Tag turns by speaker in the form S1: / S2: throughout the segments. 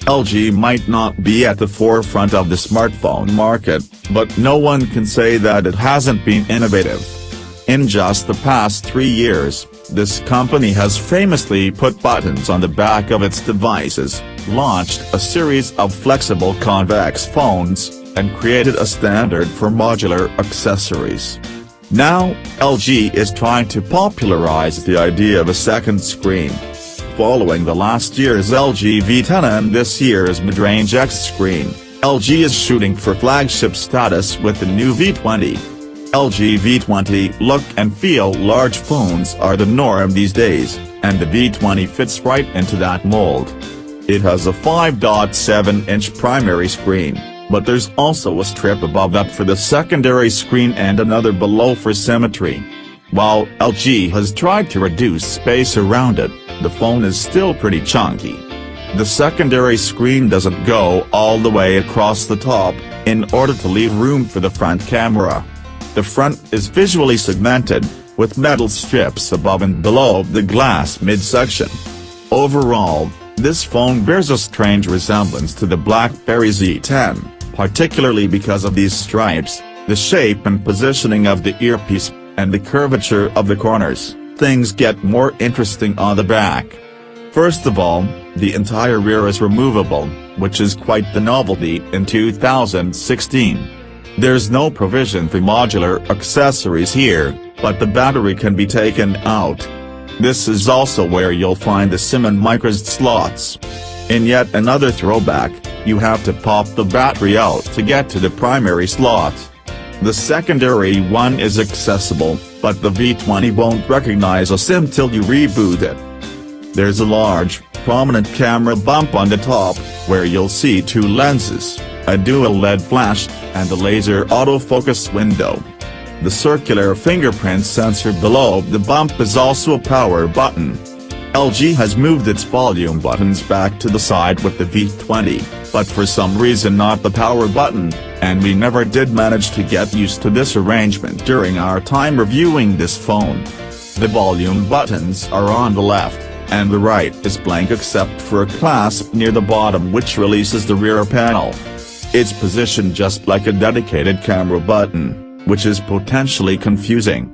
S1: LG might not be at the forefront of the smartphone market, but no one can say that it hasn't been innovative. In just the past 3 years, this company has famously put buttons on the back of its devices, launched a series of flexible convex phones, and created a standard for modular accessories. Now, LG is trying to popularize the idea of a second screen. Following the last year's LG V10 and this year's mid-range X screen, LG is shooting for flagship status with the new V20. LG V20 look and feel large phones are the norm these days, and the V20 fits right into that mold. It has a 5.7-inch primary screen, but there's also a strip above that for the secondary screen and another below for symmetry. While LG has tried to reduce space around it, the phone is still pretty chunky. The secondary screen doesn't go all the way across the top, in order to leave room for the front camera. The front is visually segmented, with metal strips above and below the glass midsection. Overall, this phone bears a strange resemblance to the BlackBerry Z10, particularly because of these stripes, the shape and positioning of the earpiece, and the curvature of the corners. Things get more interesting on the back. First of all, the entire rear is removable, which is quite the novelty in 2016. There's no provision for modular accessories here, but the battery can be taken out. This is also where you'll find the SIM and microSD slots. In yet another throwback, you have to pop the battery out to get to the primary slot. The secondary one is accessible, but the V20 won't recognize a SIM till you reboot it. There's a large, prominent camera bump on the top, where you'll see 2 lenses, a dual LED flash, and a laser autofocus window. The circular fingerprint sensor below the bump is also a power button. LG has moved its volume buttons back to the side with the V20, but for some reason not the power button, and we never did manage to get used to this arrangement during our time reviewing this phone. The volume buttons are on the left, and the right is blank except for a clasp near the bottom which releases the rear panel. It's positioned just like a dedicated camera button, which is potentially confusing.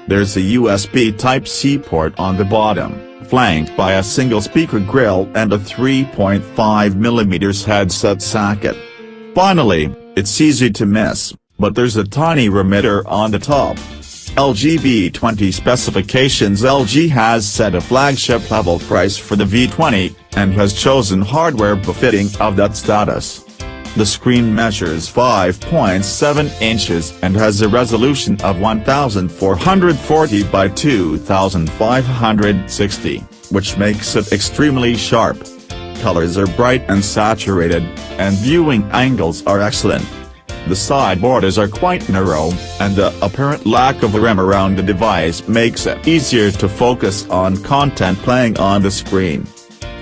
S1: There's a USB Type-C port on the bottom, flanked by a single speaker grill and a 3.5mm headset socket. Finally, it's easy to miss, but there's a tiny remitter on the top. LG V20 specifications. LG has set a flagship level price for the V20, and has chosen hardware befitting of that status. The screen measures 5.7 inches and has a resolution of 1440 by 2560, which makes it extremely sharp. Colors are bright and saturated, and viewing angles are excellent. The side borders are quite narrow, and the apparent lack of a rim around the device makes it easier to focus on content playing on the screen.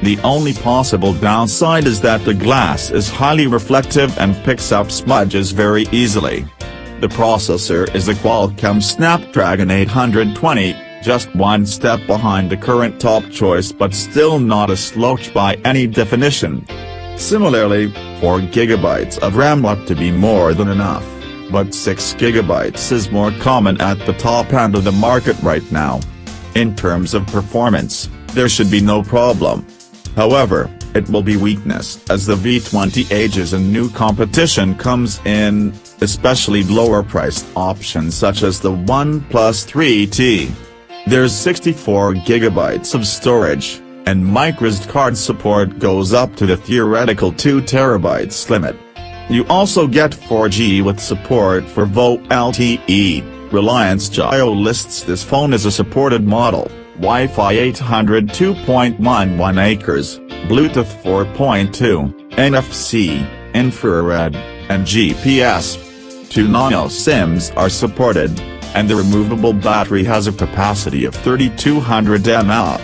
S1: The only possible downside is that the glass is highly reflective and picks up smudges very easily. The processor is a Qualcomm Snapdragon 820, just one step behind the current top choice but still not a slouch by any definition. Similarly, 4GB of RAM ought to be more than enough, but 6GB is more common at the top end of the market right now. In terms of performance, there should be no problem. However, it will be weakness as the V20 ages and new competition comes in, especially lower-priced options such as the OnePlus 3T. There's 64GB of storage, and microSD card support goes up to the theoretical 2TB limit. You also get 4G with support for VoLTE. Reliance Jio lists this phone as a supported model. Wi-Fi 800 2.11 acres, Bluetooth 4.2, NFC, infrared, and GPS. 2 nano SIMs are supported, and the removable battery has a capacity of 3200 mAh.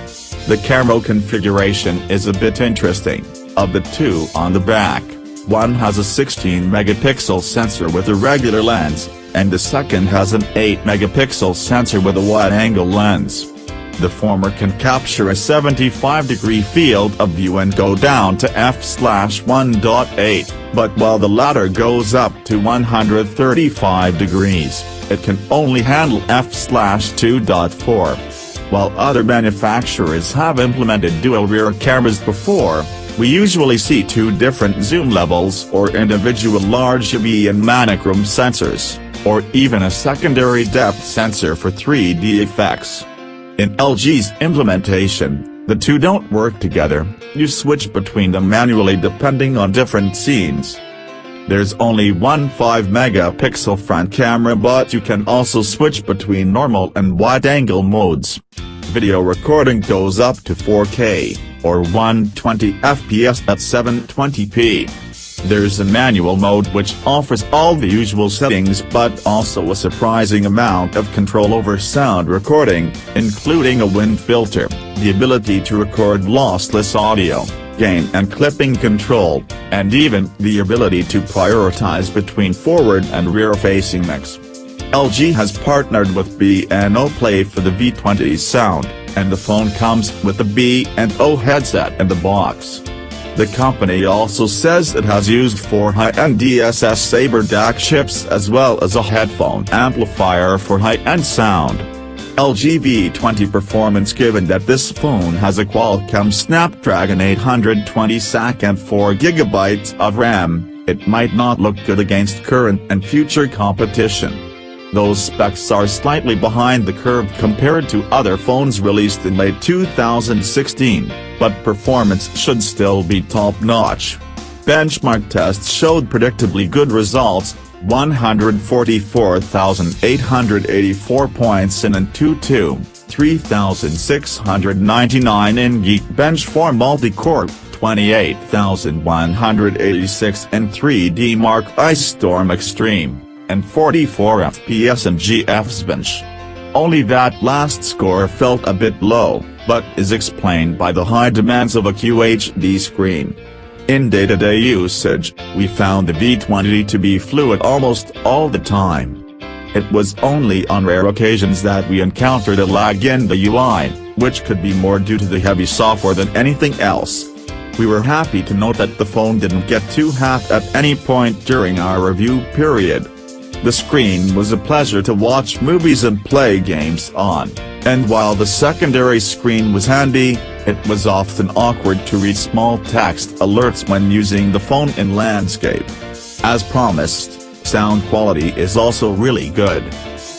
S1: The camera configuration is a bit interesting. Of the two on the back, one has a 16-megapixel sensor with a regular lens, and the second has an 8-megapixel sensor with a wide-angle lens. The former can capture a 75-degree field of view and go down to f/1.8, but while the latter goes up to 135 degrees, it can only handle f/2.4. While other manufacturers have implemented dual rear cameras before, we usually see two different zoom levels or individual large UV and monochrome sensors, or even a secondary depth sensor for 3D effects. In LG's implementation, the two don't work together, you switch between them manually depending on different scenes. There's only one 5-megapixel front camera, but you can also switch between normal and wide-angle modes. Video recording goes up to 4K, or 120 FPS at 720p. There's a manual mode which offers all the usual settings but also a surprising amount of control over sound recording, including a wind filter, the ability to record lossless audio, gain and clipping control, and even the ability to prioritize between forward and rear-facing mix. LG has partnered with B&O Play for the V20 sound, and the phone comes with the B&O headset in the box. The company also says it has used 4 high-end DSS Sabre DAC chips as well as a headphone amplifier for high-end sound. LG V20 performance. Given that this phone has a Qualcomm Snapdragon 820 SoC and 4GB of RAM, it might not look good against current and future competition. Those specs are slightly behind the curve compared to other phones released in late 2016, but performance should still be top-notch. Benchmark tests showed predictably good results, 144,884 points in Antutu, 3,699 in Geekbench for multi-core, 28,186 in 3D Mark Ice Storm Extreme, and 44 FPS in GFsbench. Only that last score felt a bit low, but is explained by the high demands of a QHD screen. In day-to-day usage, we found the V20 to be fluid almost all the time. It was only on rare occasions that we encountered a lag in the UI, which could be more due to the heavy software than anything else. We were happy to note that the phone didn't get too hot at any point during our review period. The screen was a pleasure to watch movies and play games on, and while the secondary screen was handy, it was often awkward to read small text alerts when using the phone in landscape. As promised, sound quality is also really good.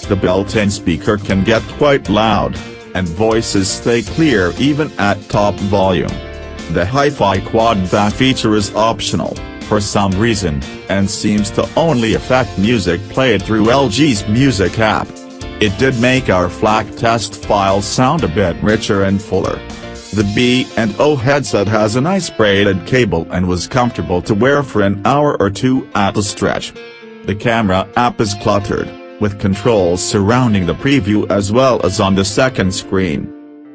S1: The built-in speaker can get quite loud, and voices stay clear even at top volume. The Hi-Fi quad-back feature is optional, for some reason, and seems to only affect music played through LG's Music app. It did make our FLAC test files sound a bit richer and fuller. The B&O headset has a nice braided cable and was comfortable to wear for an hour or two at a stretch. The camera app is cluttered, with controls surrounding the preview as well as on the second screen.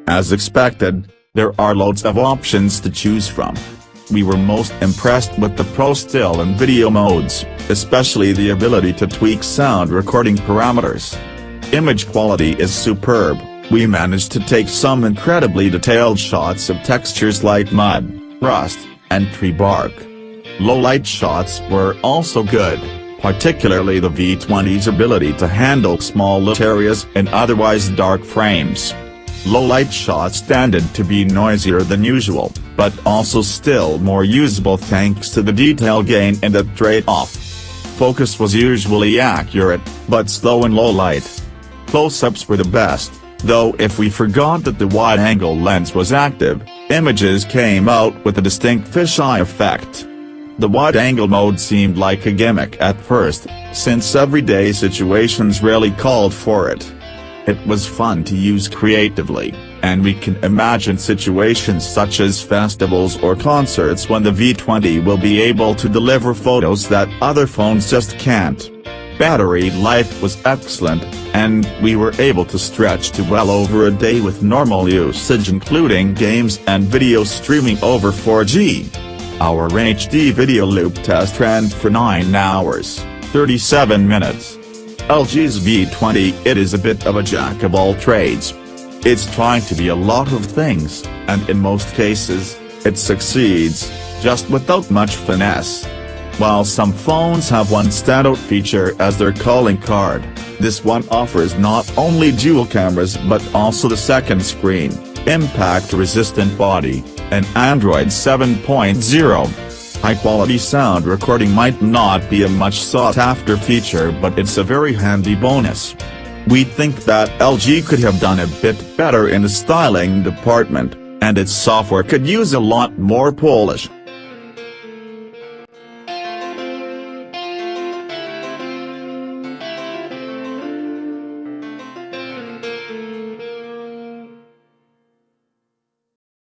S1: As expected, there are loads of options to choose from. We were most impressed with the Pro Still and Video modes, especially the ability to tweak sound recording parameters. Image quality is superb. We managed to take some incredibly detailed shots of textures like mud, rust, and tree bark. Low-light shots were also good, particularly the V20's ability to handle small lit areas in otherwise dark frames. Low-light shots tended to be noisier than usual, but also still more usable thanks to the detail gain in the trade-off. Focus was usually accurate, but slow in low light. Close-ups were the best, though if we forgot that the wide-angle lens was active, images came out with a distinct fisheye effect. The wide-angle mode seemed like a gimmick at first, since everyday situations rarely called for it. It was fun to use creatively, and we can imagine situations such as festivals or concerts when the V20 will be able to deliver photos that other phones just can't. Battery life was excellent, and we were able to stretch to well over a day with normal usage including games and video streaming over 4G. Our HD video loop test ran for 9 hours, 37 minutes. LG's V20, it is a bit of a jack of all trades. It's trying to be a lot of things, and in most cases, it succeeds, just without much finesse. While some phones have one standout feature as their calling card, this one offers not only dual cameras but also the second screen, impact-resistant body, and Android 7.0. High-quality sound recording might not be a much sought-after feature, but it's a very handy bonus. We think that LG could have done a bit better in the styling department, and its software could use a lot more polish.